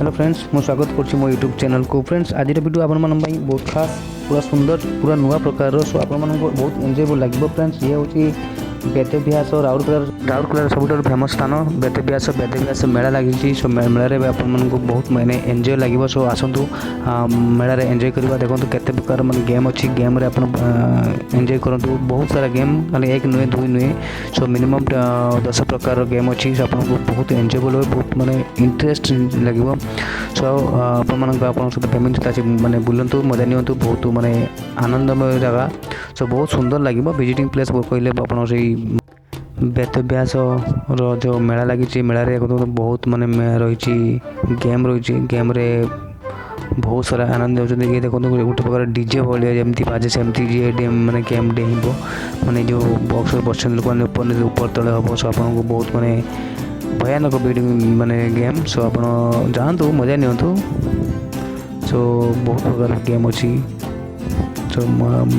Hello friends मु स्वागत कर मो यूट्यूब चैनल को। फ्रेंड्स आज वीडियो आपण मन बहुत खास पूरा सुंदर पूरा नुआ प्रकार सो आपण मन बहुत एंजॉयबल लगे। फ्रेंड्स ये हूँ बेदव्यास राउरकेला सब फेमस स्थान बेदव्यास मेला लगी। सो मेला आपण बहुत मैंने एंजॉय लगे। सो आसतु मेला एंजॉय करवा देखो केते प्रकार माने गेम अच्छी गेम रे आपण एंजॉय करंतु बहुत सारा गेम माने एक नुहे दुई नुहे सो मिनिमम 10 प्रकार गेम अच्छी आपको बहुत एंजॉयबल हो बहुत माने इंटरेस्ट लगे। सो आपण सहित फैमिली माने बुलंतु मजा नियंतु बहुत माने आनंदमय जगह। सो बहुत सुंदर लगे विजिटिंग प्लेस कहले आप बेदव्यास जो मेला लगी मेल बहुत माने रही गेम रही गेम रे बहुत सारा आनंद होती। देखो गोटे प्रकार डीजे भाई जमी बाजे सेमती जी माने गेम डेब माने जो बॉक्स बस लोक मैंने ऊपर तले हम। सो आपको बहुत माने भयानक माने गेम। सो आप जातु मजा नियंतु। सो बहुत प्रकार गेम अच्छी सो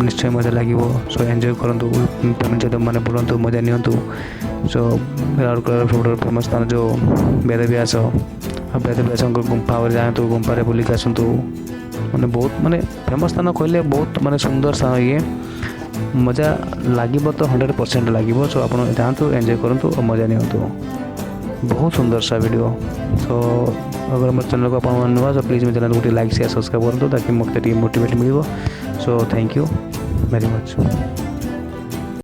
निश्चय मजा लगे। सो एंजॉय करूँ फैमिली सहित मैंने बुलंतु मजा नियंतु। सो राउरकेला सब फेमस स्थान जो बेदव्यास गुंफा जातु गुंफा बुलिक आसतु मैंने बहुत माने फेमस स्थान कहले बहुत माने सुंदर स्थान ये मजा लगे तो 100% लगे। सो आप जातु एंजॉय करूँ और मजा नियंतु बहुत सुंदर सा वीडियो। सो अगर मेरे चैनल को आप नुआ तो प्लीज़ मेरे चैनल को लाइक शेयर सब्सक्राइब करूँ ताकि मुझे मोटिवेट मिले। So thank you very much.